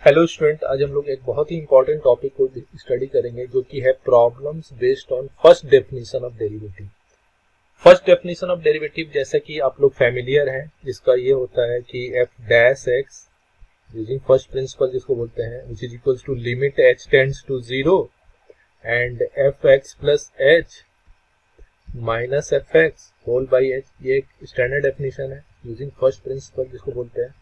Hello student, आज हम लोग एक बहुत ही इंपॉर्टेंट टॉपिक को स्टडी करेंगे जो कि है problems based on first definition of derivative. First definition of derivative जैसा कि आप लोग फैमिलियर हैं, जिसका ये होता है कि F dash X using first principle जिसको बोलते हैं which is equals to limit H tends to zero and F x plus H minus F X whole by H. ये एक स्टैंडर्ड डेफिनेशन है यूजिंग फर्स्ट प्रिंसिपल जिसको बोलते हैं।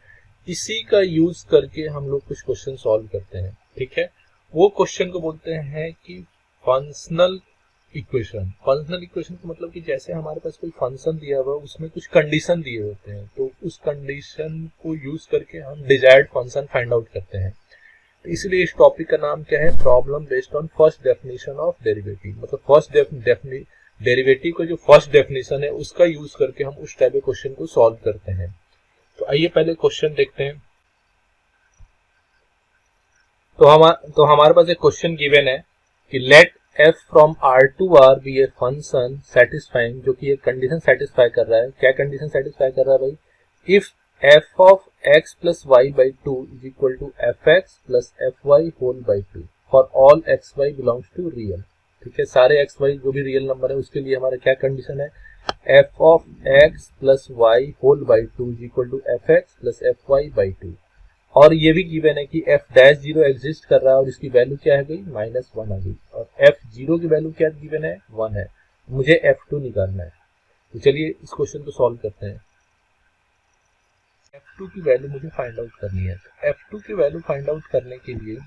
इसी का यूज करके हम लोग कुछ क्वेश्चन सॉल्व करते हैं। ठीक है, वो क्वेश्चन को बोलते हैं कि फंक्शनल इक्वेशन। फंक्शनल इक्वेशन का मतलब कि जैसे हमारे पास कोई फंक्शन दिया हुआ है, उसमें कुछ कंडीशन दिए होते हैं, तो उस कंडीशन को यूज करके हम डिजायर्ड फंक्शन फाइंड आउट करते हैं। तो इसलिए इस टॉपिक का नाम क्या है, problem based on first definition of derivative. मतलब फर्स्ट डेरिवेटिव का जो फर्स्ट डेफिनेशन है उसका यूज करके हम उस टाइप के क्वेश्चन को सॉल्व करते हैं। तो आइए पहले क्वेश्चन देखते हैं। तो हमारे पास एक क्वेश्चन गिवन है कि let f from r to r be a function satisfying, जो कि एक कंडीशन सेटिस्फाई कर रहा है। क्या कंडीशन सेटिस्फाई कर रहा है भाई? If f of x plus Y by two is equal to F x plus F Y whole by two for all X Y belongs to real. ठीक है, सारे एक्स वाई जो भी रियल नंबर है उसके लिए हमारा क्या कंडीशन है, f of x plus Y whole by two is equal to F x plus F Y by two. और ये भी गिवन है कि f डैश जीरो एग्जिस्ट कर रहा है और इसकी वैल्यू क्या है गई, -1 आ गई, और f जीरो की वैल्यू क्या गिवन है, 1 है। मुझे f2 निकालना है। तो चलिए इस क्वेश्चन को सॉल्व करते हैं। f2 की वैल्यू मुझे फाइंड आउट करनी है। तो f2 की वैल्यू फाइंड आउट करने के लिए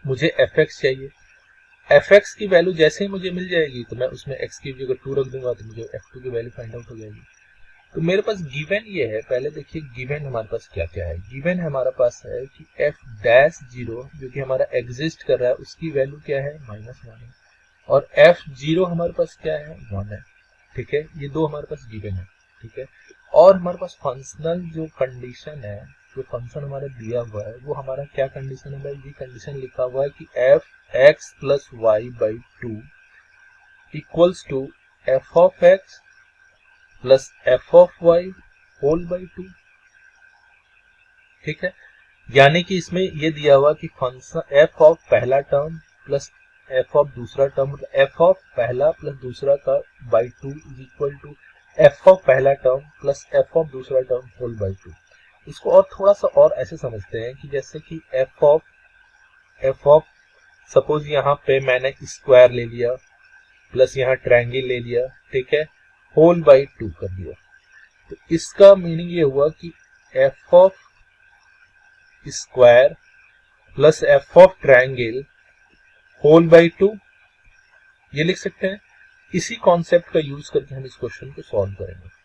मुझे fx चाहिए। fx की वैल्यू जैसे ही मुझे मिल जाएगी तो मैं उसमें x की जगह 2 रख दूंगा, तो मुझे f2 की वैल्यू फाइंड आउट हो जाएगी। तो मेरे पास गिवन ये है, पहले देखिए गिवन हमारे पास क्या क्या है। गिवन हमारे पास है कि f डैश जीरो जो कि हमारा एग्जिस्ट कर रहा है उसकी वैल्यू क्या है, -1 है, और f जीरो हमारे पास क्या है, 1 है। ठीक है, ये दो हमारे पास गिवन है। ठीक है, और हमारे पास फंक्शनल जो कंडीशन है, जो फंक्शन हमारा दिया हुआ है वो हमारा क्या कंडीशन है भाई, ये कंडीशन लिखा हुआ है कि f X plus Y by two equals to F of X plus F of Y whole by two. ठीक है, यानी कि इसमें ये दिया हुआ कि फंक्शन एफ ऑफ पहला टर्म प्लस एफ ऑफ दूसरा टर्म, मतलब एफ ऑफ पहला प्लस दूसरा का by two is equal to F of पहला टर्म प्लस एफ ऑफ दूसरा टर्म होल बाई टू। इसको और थोड़ा सा और ऐसे समझते हैं कि जैसे कि एफ ऑफ सपोज यहाँ पे मैंने स्क्वायर ले लिया प्लस यहाँ ट्रायंगल ले लिया, ठीक है, होल बाई टू कर दिया। तो इसका मीनिंग ये हुआ कि F of square plus F of triangle whole by two, ये लिख सकते हैं। इसी कॉन्सेप्ट का यूज करके हम इस क्वेश्चन को सॉल्व करेंगे।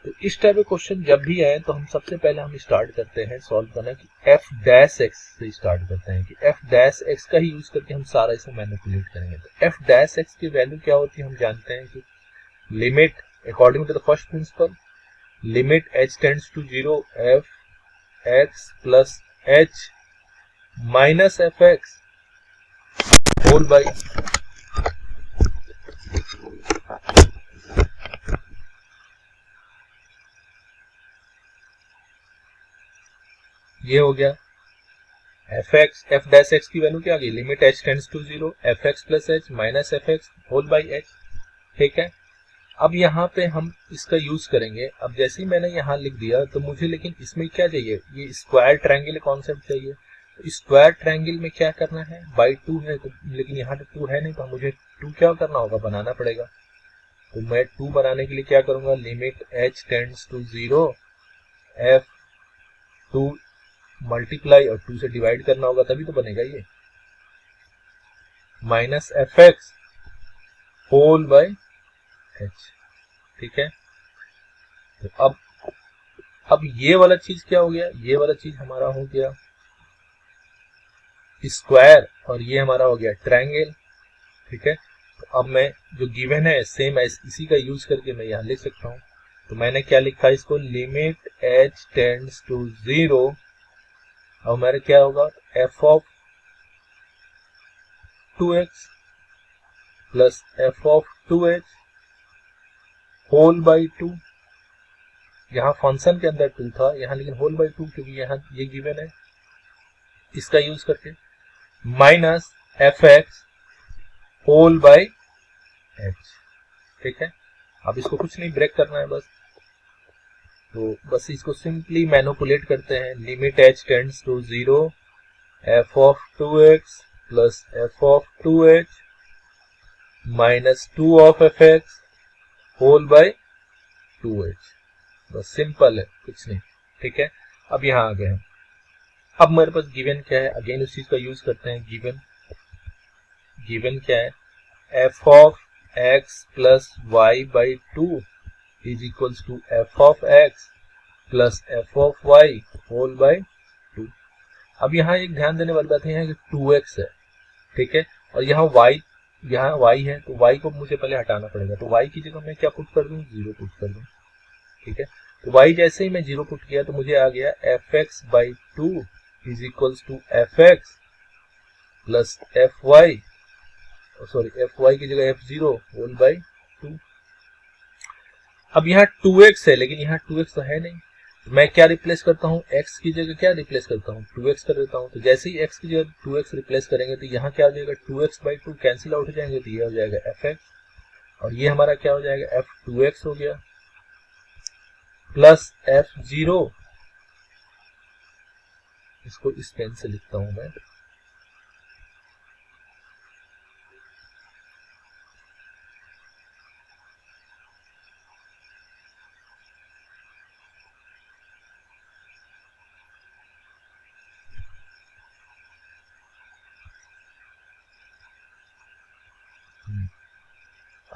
तो इस टाइप के क्वेश्चन जब भी आए तो हम सबसे पहले हम स्टार्ट करते हैं सॉल्व करना कि एफ डैश एक्स से स्टार्ट करते हैं कि एफ डैश एक्स का ही यूज करके हम सारा इसे मैनिपुलेट करेंगे। तो एफ डैश एक्स की वैल्यू क्या होती है हम जानते हैं कि limit according to the first principle limit h tends to 0 f x plus h minus F X whole by, ये हो गया एफ डैश एक्स की वैल्यू क्या आ गई, limit h tends to 0 F x plus H minus F X whole by H. ठीक है, अब यहाँ पे हम इसका यूज करेंगे। अब जैसे ही मैंने यहाँ लिख दिया तो मुझे लेकिन इसमें क्या चाहिए, ये स्क्वायर ट्रायंगल कॉन्सेप्ट चाहिए। तो स्क्वायर ट्रायंगल में क्या करना है, बाई टू है तो, लेकिन यहाँ पे 2 है नहीं, तो मुझे 2 क्या करना होगा, बनाना पड़ेगा। तो मैं 2 बनाने के लिए क्या करूंगा, limit h tends to 0 f 2 multiply और 2 से डिवाइड करना होगा तभी तो बनेगा ये, minus F X whole by H. ठीक है, तो अब ये वाला चीज क्या हो गया, ये वाला चीज हमारा हो गया स्क्वायर और ये हमारा हो गया ट्रायंगल। ठीक है, तो अब मैं जो गिवन है सेम इसी का यूज करके मैं यहाँ लिख सकता हूँ। तो मैंने क्या लिखा इसको, लिमिट h टेंड्स टू 0, अब हमारा क्या होगा, f of 2x plus f of 2h whole by 2। यहाँ फंक्शन के अंदर 2 था, यहाँ लेकिन होल बाई 2 क्योंकि यहाँ ये गिवन है। इसका यूज करके minus F X whole by H. ठीक है, अब इसको कुछ नहीं ब्रेक करना है बस, तो बस इसको सिंपली मैनिपुलेट करते हैं। Limit H tends to 0 F of 2x plus F of 2h minus 2 of F X whole by 2h। बस सिंपल है, कुछ नहीं। ठीक है, अब यहाँ आ गए हैं। अब मेरे पास गिवन क्या है, अगेन उस चीज का यूज करते हैं। गिवन क्या है, F of X plus Y by 2 is equals to F of X plus F of Y whole by 2। अब यहाँ एक ध्यान देने वाली बात है कि 2x है, ठीक है, और यहाँ y है, तो y को मुझे पहले हटाना पड़ेगा। तो y की जगह मैं क्या पुट कर दूं, 0 पुट कर दूं। ठीक है, तो y जैसे ही मैं 0 पुट किया तो मुझे आ गया F x by 2 is equals to F x plus F Y, sorry F Y की जगह f0 होल बाई 2। अब यहाँ 2x है, लेकिन यहाँ 2x तो है नहीं, तो मैं क्या रिप्लेस करता हूँ, x की जगह क्या रिप्लेस करता हूँ, 2x कर देता हूँ। तो जैसे ही x की जगह 2x रिप्लेस करेंगे तो यहाँ क्या हो जाएगा, 2x बाई 2 कैंसिल आउट हो जाएंगे, तो ये हो जाएगा fx, और ये हमारा क्या हो जाएगा, f2x हो गया प्लस f0। इसको इस पेन से लिखता हूं मैं,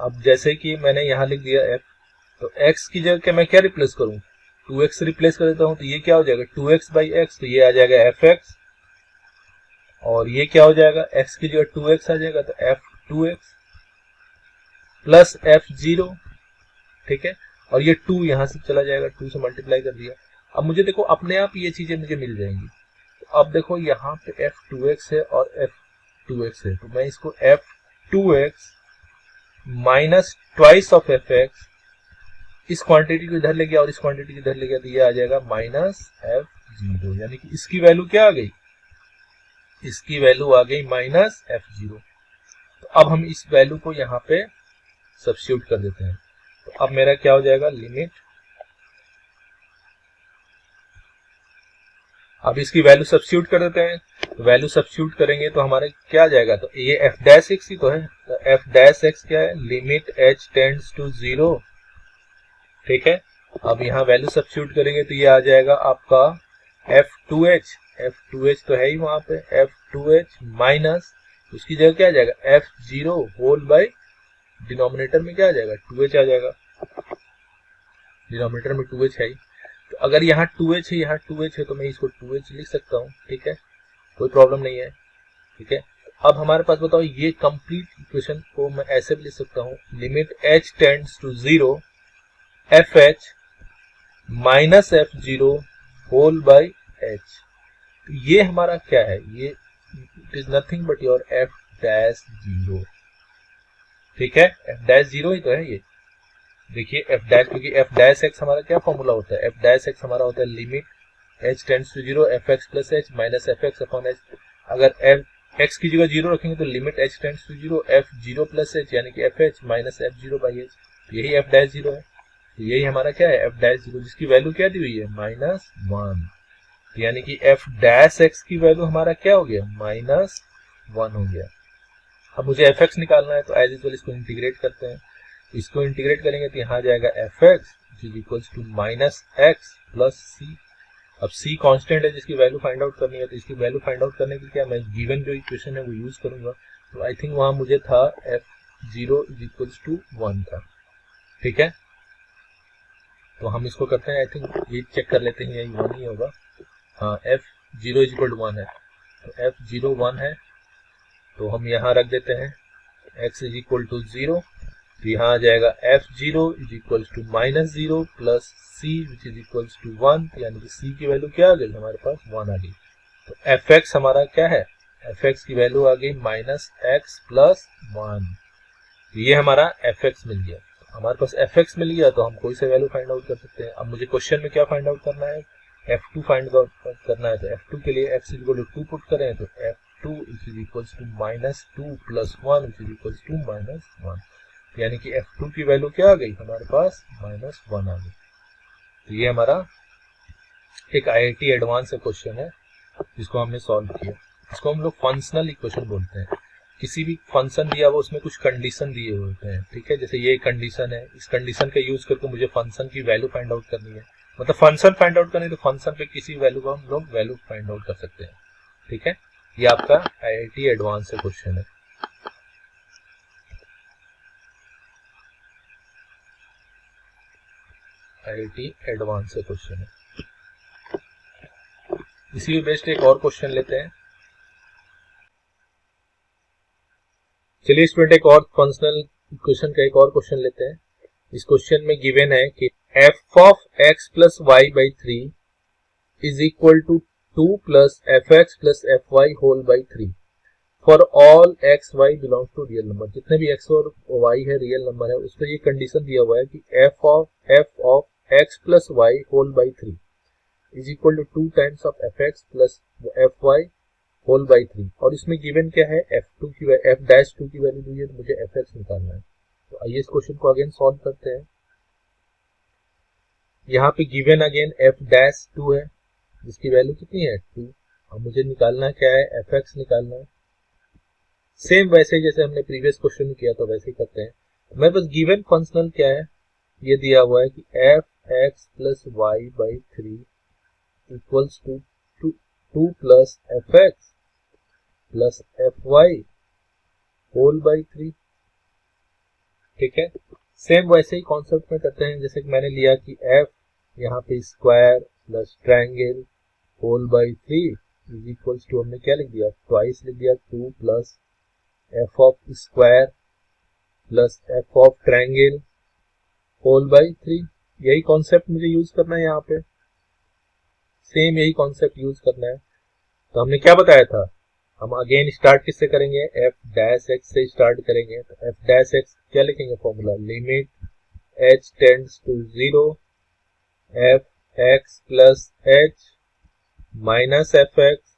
अब जैसे कि मैंने यहां लिख दिया f, तो x की जगह मैं क्या रिप्लेस करूं, 2x रिप्लेस कर देता हूं, तो ये क्या हो जाएगा 2x बाई एक्स, तो ये आ जाएगा fx, और ये क्या हो जाएगा, x की जगह 2x आ जाएगा तो f2x प्लस f0। ठीक है, और ये 2 यहां से चला जाएगा, 2 से मल्टीप्लाई कर दिया। अब मुझे देखो अपने आप ये चीजें मुझे मिल जाएंगी। तो अब देखो यहाँ पे f2x है और f2x है, तो मैं इसको f2x minus twice of F x, इस क्वांटिटी को इधर ले गया और इस क्वांटिटी को इधर ले गया, तो ये आ जाएगा माइनस f0, यानी कि इसकी वैल्यू क्या आ गई, इसकी वैल्यू आ गई माइनस f0। तो अब हम इस वैल्यू को यहाँ पे सब्स्टिट्यूट कर देते हैं, तो अब मेरा क्या हो जाएगा, लिमिट, अब इसकी वैल्यू सब्स्टिट्यूट कर देते हैं, तो वैल्यू सब्स्टिट्यूट करेंगे तो हमारे क्या आ जाएगा, तो ये f डैश एक्स ही तो है, तो f डैश एक्स क्या है, लिमिट h टेंड्स टू 0। ठीक है, अब यहाँ वैल्यू सब्स्टिट्यूट करेंगे तो ये आ जाएगा आपका f2h तो है ही वहां पे, f2h माइनस उसकी जगह क्या आ जाएगा, f0 होल बाय, डिनोमिनेटर में क्या आ जाएगा, 2h आ जाएगा, डिनोमिनेटर में 2h है ही, तो अगर यहाँ 2h है, यहाँ 2h है, तो मैं इसको 2h लिख सकता हूँ। ठीक है, कोई प्रॉब्लम नहीं है। ठीक है, अब हमारे पास बताओ, ये कंप्लीट इक्वेशन को मैं ऐसे भी लिख सकता हूँ, limit h tends to 0 fh minus f0 whole by h। तो ये हमारा क्या है, ये it is nothing but your f dash 0। ठीक है, f डैश 0 ही तो है ये, देखिए f डैश, क्योंकि f डैश x हमारा क्या फॉर्मूला होता है, f डैश x हमारा होता है limit h tends to 0 fx plus h minus fx upon h। अगर x की जगह 0 रखेंगे तो limit h tends to 0 f0 plus h, यानी कि fh minus f0 by h, यही f डैश 0 है। तो यही हमारा क्या है, f डैश 0, जिसकी वैल्यू क्या दी हुई है, माइनस 1, यानी कि f डैश x की वैल्यू हमारा क्या हो गया, माइनस 1 हो गया। अब मुझे fx निकालना है, तो एज यूजुअल इसको इंटीग्रेट करते हैं, इसको इंटीग्रेट करेंगे तो यहाँ जाएगा fx is equals to minus x plus c। अब c कांस्टेंट है जिसकी वैल्यू फाइंड आउट करनी है, तो इसकी वैल्यू फाइंड आउट करने के लिए क्या मैं गिवन जो इक्वेशन है वो यूज करूंगा। तो आई थिंक वहां मुझे था f0 इज इक्वल्स टू 1 था। ठीक है, तो हम इसको करते हैं, आई थिंक ये चेक कर लेते हैं, यही 1 ही होगा। हाँ, f0 इज इक्वल टू 1 है, तो f0 1 है, तो हम यहाँ रख देते हैं x इज इक्वल टू 0, तो यहाँ आ जाएगा f0 is equal to minus 0 plus c which is equal to 1, यानी कि c की वैल्यू क्या आ गई हमारे पास, 1 आ गई। तो fx हमारा क्या है, fx की वैल्यू आ गई माइनस x प्लस 1, तो ये हमारा fx मिल गया। हमारे पास fx मिल गया तो हम कोई सा वैल्यू फाइंड आउट कर सकते हैं। अब मुझे क्वेश्चन में क्या फाइंड आउट करना है, f2 फाइंड आउट करना है, तो f2 के लिए x इक्वल टू 2 पुट करें, तो f2 is equals to -2 plus 1 is equals to -1, यानी कि f2 की वैल्यू क्या आ गई हमारे पास, -1 आ गई। तो ये हमारा एक IIT एडवांस क्वेश्चन है जिसको हमने सॉल्व किया। इसको हम लोग फंक्शनल इक्वेशन बोलते हैं। किसी भी फंक्शन दिया हुआ उसमें कुछ कंडीशन दिए हुए होते हैं, ठीक है। जैसे ये कंडीशन है, इस कंडीशन का यूज करके मुझे फंक्शन की वैल्यू फाइंड आउट करनी है, मतलब फंक्शन फाइंड आउट करनी है, तो फंक्शन पे किसी वैल्यू को हम लोग वैल्यू फाइंड आउट कर सकते हैं, ठीक है। ये आपका IIT एडवांस क्वेश्चन है। IIT एडवांस क्वेश्चन है। इसी में बेस्ड एक और क्वेश्चन लेते हैं। चलिए स्टूडेंट एक और फंक्शनल इक्वेशन का एक और क्वेश्चन लेते हैं। इस क्वेश्चन में गिवन है कि f of x plus Y by 3 is equal to 2 plus F x plus F Y whole by 3 for all X Y belongs to real number. जितने भी x और y है रियल नंबर है, उस पर ये कंडीशन दिया हुआ है कि f of x plus Y whole by 3 is equal to 2 times of F x plus F Y whole by 3, और इसमें गिवन क्या है, f2 की f डैश 2 की वैल्यू दी है, तो मुझे fx निकालना है। तो आइए इस क्वेश्चन को अगेन सॉल्व करते हैं। यहाँ पे गिवन अगेन f डैश 2 है, जिसकी वैल्यू कितनी है 2। अब मुझे निकालना क्या है, fx निकालना है। सेम वैसे जैसे हमने प्रीवियस क्वेश्चन में किया था वैसे ही करते हैं। मैं बस गिवन फंक्शनल क्या है ये दिया हुआ है कि fx plus Y by 3 equals to 2 plus fx plus fy whole by 3, ठीक है। सेम वैसे ही कॉन्सेप्ट में करते हैं जैसे कि मैंने लिया कि f यहाँ पे square plus triangle whole by 3 is equals to, हमने क्या लिख दिया, ट्वाइस लिख दिया 2 plus f of square plus f of triangle whole by 3। यही कॉन्सेप्ट मुझे यूज करना है यहाँ पे, सेम यही कॉन्सेप्ट यूज करना है। तो हमने क्या बताया था, हम अगेन स्टार्ट किससे करेंगे, f डैश x से स्टार्ट करेंगे। तो f डैश x क्या लिखेंगे formula, limit h tends to 0 f x plus h minus F X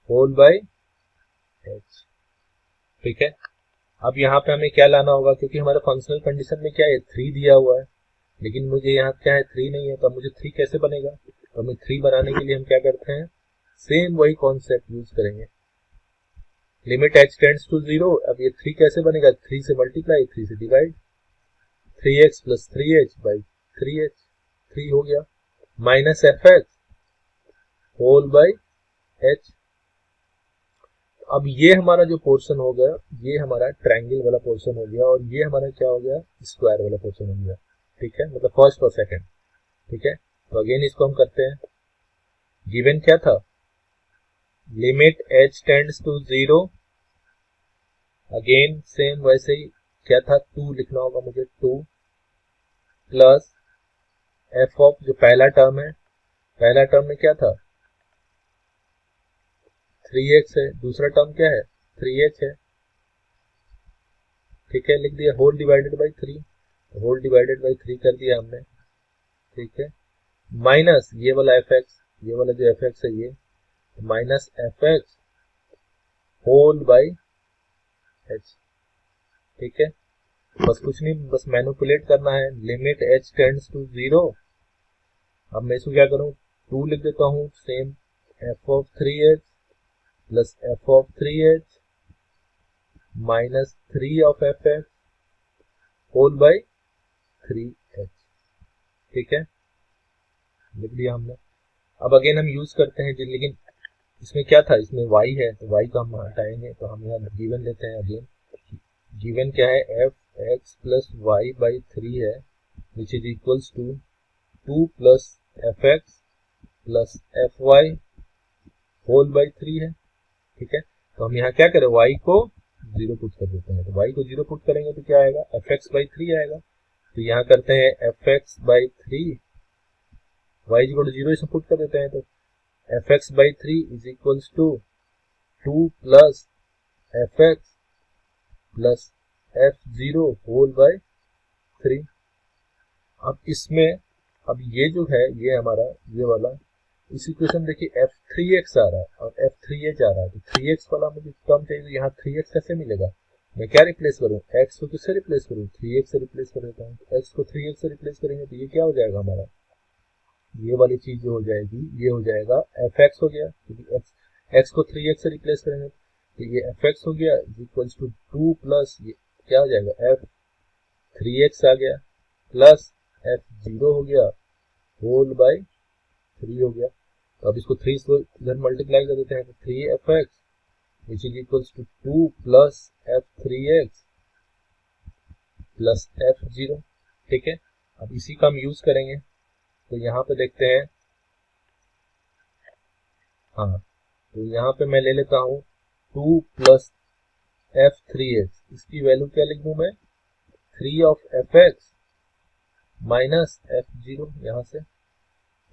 whole by h, ठीक है। अब यहाँ पे हमें क्या लाना होगा, क्योंकि हमारे फंक्शनल कंडीशन में क्या है 3 दिया हुआ है, लेकिन मुझे यहाँ क्या है 3 नहीं है, तो मुझे 3 कैसे बनेगा। तो हमें 3 बनाने के लिए हम क्या करते हैं, सेम वही कॉन्सेप्ट यूज करेंगे, लिमिट h टेंड्स टू 0। अब ये 3 कैसे बनेगा, 3 से मल्टीप्लाई 3 से divide, 3x plus 3h by 3h, 3 हो गया, minus F X whole by h। अब ये हमारा जो पोर्शन हो गया, ये हमारा ट्रायंगल वाला पोर्शन हो गया, और ये हमारा क्या हो गया, स्क्वायर वाला पोर्शन हो गया, ठीक है, मतलब फर्स्ट और सेकंड, ठीक है। तो अगेन इसको हम करते हैं। गिवन क्या था, limit h tends to 0, again same वैसे ही क्या था, 2 लिखना होगा मुझे, 2 प्लस f ऑफ जो पहला टर्म है, पहला टर्म में क्या था 3x है, दूसरा टर्म क्या है 3h है, ठीक है, लिख दिया, whole divided by 3, whole divided by 3 कर दिया हमने, ठीक है, माइनस ये वाला एफ एक्स, ये वाला जो एफ एक्स है ये, minus F X whole by H, ठीक है। बस कुछ नहीं, बस मैनिपुलेट करना है, लिमिट h टेंड्स टू 0। अब मैं इसको क्या करूं, 2 लिख देता हूं, same f of 3h plus f of 3h minus 3 of F X whole by 3h, ठीक है, लिख दिया हमने। अब अगेन हम यूज करते हैं, लेकिन इसमें क्या था, इसमें y है, तो y को हम हटाएंगे, तो हम यहाँ गिवन लेते हैं। अगेन गिवन क्या है, F x plus Y by 3 है, which is equals to 2 plus F x plus F Y whole by 3 है, ठीक है। तो हम यहाँ क्या करें, y को 0 पुट कर देते हैं, तो y को 0 पुट करेंगे तो क्या आएगा, एफ एक्स बाई 3 आएगा। तो यहाँ करते हैं एफ एक्स बाई 3, y को 0 इसमें पुट कर देते हैं, तो f x by 3 is equals to 2 plus F x plus f0 whole by 3। अब इसमें, अब ये जो है ये हमारा ये वाला इस इक्वेशन देखिए f3x आ रहा है और f3h आ रहा है, तो 3x वाला मुझे टर्म चाहिए, तो यहाँ 3x कैसे मिलेगा, मैं क्या रिप्लेस करूँ, x को किससे रिप्लेस करूँ, 3x से रिप्लेस कर देता हूँ। तो x को 3x से रिप्लेस करेंगे तो ये क्या हो जाएगा हमारा, ये वाली चीज जो हो जाएगी ये हो जाएगा fx हो गया, क्योंकि x को 3x से रिप्लेस करेंगे तो ये fx हो गया इक्वल्स टू 2 प्लस ये क्या हो जाएगा f3x आ गया प्लस f0 हो गया होल बाय 3 हो गया। तो अब इसको 3 से इधर मल्टीप्लाई कर देते हैं तो 3fx which is equals to 2 plus f3x plus f0। ठीक है, अब इसी का हम यूज करेंगे, तो यहाँ पे देखते हैं, हाँ तो यहाँ पे मैं ले लेता हूँ 2 प्लस f3x, इसकी वैल्यू क्या लिख दूं मैं, 3 ऑफ fx माइनस f0 यहाँ से।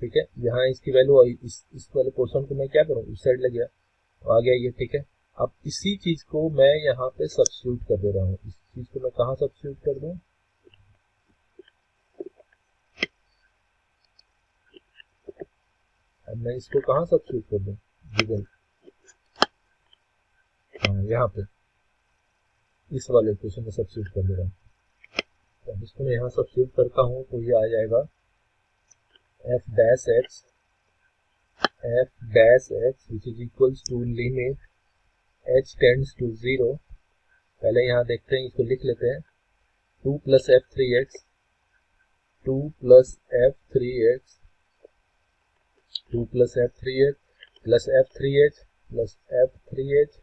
ठीक है, यहाँ इसकी वैल्यू इस वाले पोर्शन को मैं क्या करूँ, इस साइड ले गया तो आ गया ये। ठीक है, अब इसी चीज को मैं यहाँ पे सब्स्टिट्यूट कर दे रहा हूँ, इस चीज को मैं कहाँ सब्स्टिट्यूट कर दूं, अब मैं इसको कहाँ सब्स्टिट्यूट कर दूं, गिवन, हाँ यहाँ पे इस वाले इक्वेशन में सब्स्टिट्यूट कर दे रहा हूँ। तो अब इसको मैं यहाँ सब्स्टिट्यूट करता हूँ तो ये आ जाएगा f dash x which is equals to limit h tends to 0। पहले यहाँ देखते हैं, इसको लिख लेते हैं 2 plus f3x 2 plus f3x 2 plus f3x plus f3h plus f3h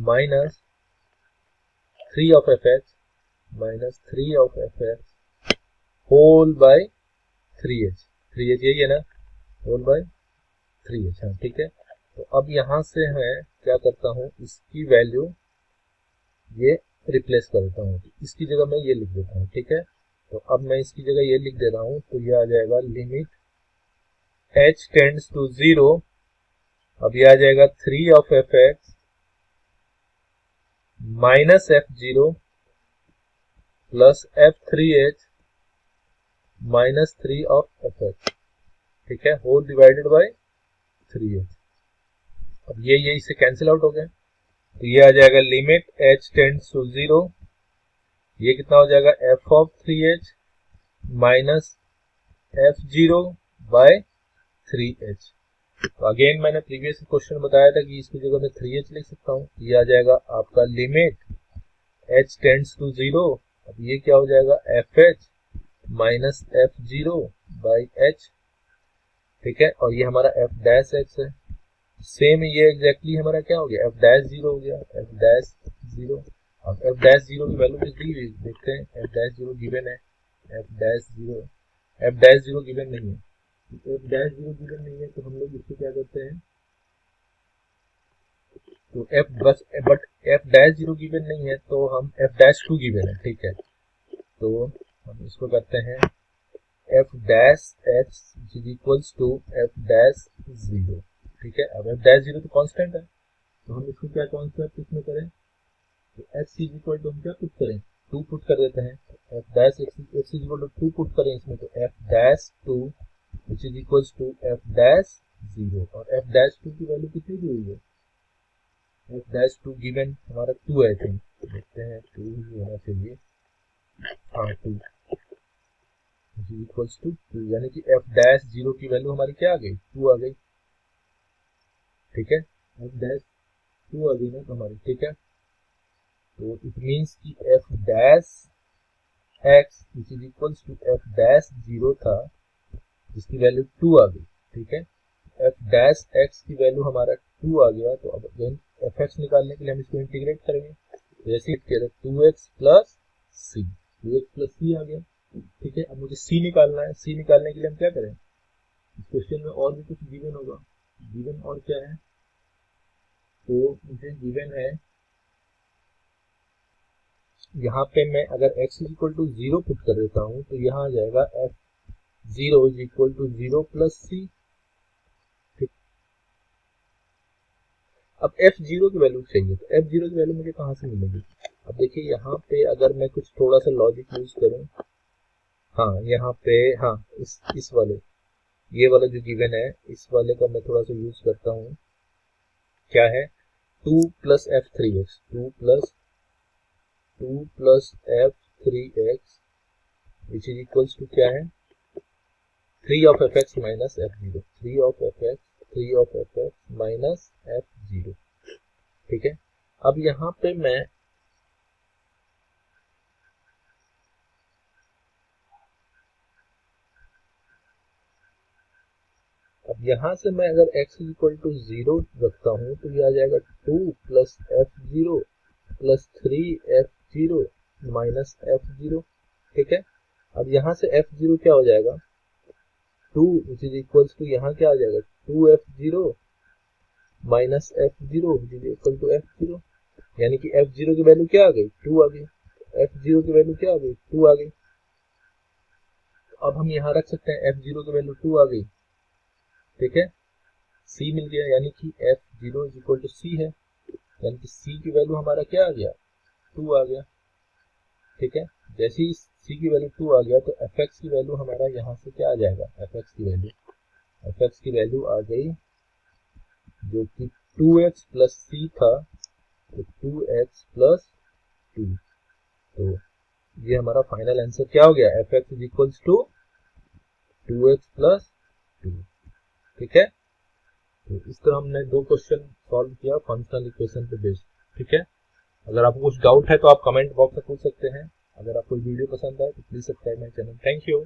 minus 3 of fx minus 3 of fx whole by 3h, 3h यही है ना, होल बाय 3h। हाँ ठीक है, तो अब यहाँ से मैं क्या करता हूँ, इसकी वैल्यू ये रिप्लेस कर देता हूँ, इसकी जगह मैं ये लिख देता हूँ। ठीक है, तो अब मैं इसकी जगह ये लिख दे रहा हूँ, तो ये आ जाएगा लिमिट h टेंड्स टू 0, अब ये आ जाएगा 3 of fx minus f0 plus f3h minus 3 of fx। ठीक है, होल डिवाइडेड बाय 3h। अब ये इससे कैंसिल आउट हो गए, तो ये आ जाएगा लिमिट h टेंड्स टू 0, ये कितना हो जाएगा f of 3h minus f0 bye 3h। तो अगेन मैंने प्रीवियस क्वेश्चन बताया था कि इसकी जगह मैं 3h लिख सकता हूँ, ये आ जाएगा आपका लिमिट h टेंड्स टू 0, अब ये क्या हो जाएगा fh minus f0 by h। ठीक है, और ये हमारा f डैश x है, सेम ये एग्जैक्टली हमारा क्या हो गया, f डैश 0 हो गया, f डैश 0। अब f डैश 0 की वैल्यू कितनी दी हुई देखते हैं, f डैश 0 गिवन है, f dash 0, f dash 0 given नहीं है, f डैश 0 गिवन नहीं है तो हम लोग इसको क्या करते हैं, तो f बस बट f डैश 0 गिवन नहीं है तो हम f डैश 2 गिवन है। ठीक है, तो हम इसको करते हैं f dash x is equals to f dash 0। ठीक है, अब f डैश 0 तो कांस्टेंट है, तो हम इसको क्या कॉन्सेप्ट इसमें करें, तो x इज इक्वल टू हम क्या पुट करें, 2 पुट कर देते हैं, f dash x is equal to 2 put करें इसमें, तो f dash 2 which is equals to f dash 0, और f डैश 2 की वैल्यू कितनी दी हुई है, f डैश 2 गिवन हमारा 2 है, आई थिंक देखते हैं 2 ही होना चाहिए, हाँ 2 इक्वल्स टू 2, यानी कि f डैश 0 की वैल्यू हमारी क्या आ गई, 2 आ गई। ठीक है, f डैश 2 आ गई ना हमारी। ठीक है, तो इट मीन्स कि f dash x which is equals to f dash 0 था जिसकी वैल्यू 2 आ गई। ठीक है, f डैश x की वैल्यू हमारा 2 आ गया, तो अब fx निकालने के लिए हम इसको इंटीग्रेट करेंगे, जैसे 2x plus c, 2x plus c आ गया। ठीक है, अब मुझे c निकालना है, c निकालने के लिए हम क्या करें, इस क्वेश्चन में और भी कुछ गिवन होगा, गिवन और क्या है, तो मुझे गिवन है यहाँ पे मैं अगर x is equal to 0 put कर देता हूँ तो यहाँ आ जाएगा f0 is equal to 0 plus c। ठीक, अब f0 की वैल्यू चाहिए, तो f0 की वैल्यू मुझे कहाँ से मिलेगी, अब देखिए यहाँ पे अगर मैं कुछ थोड़ा सा लॉजिक यूज करूँ, हाँ यहाँ पे, हाँ इस वाले ये वाला जो गिवन है इस वाले का मैं थोड़ा सा यूज करता हूँ। क्या है, 2 plus f three x, 2 plus f three x which is equals to क्या है, 3 of F x minus f zero, 3 of F x minus f zero. ठीक है, अब यहाँ पे मैं अब यहां से मैं अगर x इज इक्वल टू 0 रखता हूं तो ये आ जाएगा 2 plus F zero plus 3 F zero minus f zero. ठीक है, अब यहां से एफ जीरो क्या हो जाएगा, 2 विच इज इक्वल्स टू यहाँ क्या आ जाएगा, 2 f zero minus f zero which is equal to f zero. यानी कि एफ जीरो की वैल्यू क्या आ गई, 2 आ गई। एफ जीरो की वैल्यू क्या आ गई, 2 आ गई। अब हम यहाँ रख सकते हैं एफ जीरो की वैल्यू 2 आ गई। ठीक है, सी मिल गया, यानी कि F zero is equal to C है, यानी कि सी की वैल्यू हमारा क्या आ गया, 2 आ गया। ठीक है, जैसे ही सी की वैल्यू 2 आ गया तो एफ एक्स की वैल्यू हमारा यहाँ से क्या आ जाएगा, एफ एक्स की वैल्यू आ गई जो कि 2x प्लस सी था, तो 2x प्लस 2। तो ये हमारा फाइनल आंसर क्या हो गया, F x is equals to 2x plus 2। ठीक है, तो इस तरह हमने दो क्वेश्चन सॉल्व किया फंक्शनल इक्वेशन पे बेस्ड। ठीक है, अगर आपको कुछ डाउट है तो आप कमेंट बॉक्स में पूछ सकते हैं। अगर आपको वीडियो पसंद आए तो please subscribe my channel. Thank you.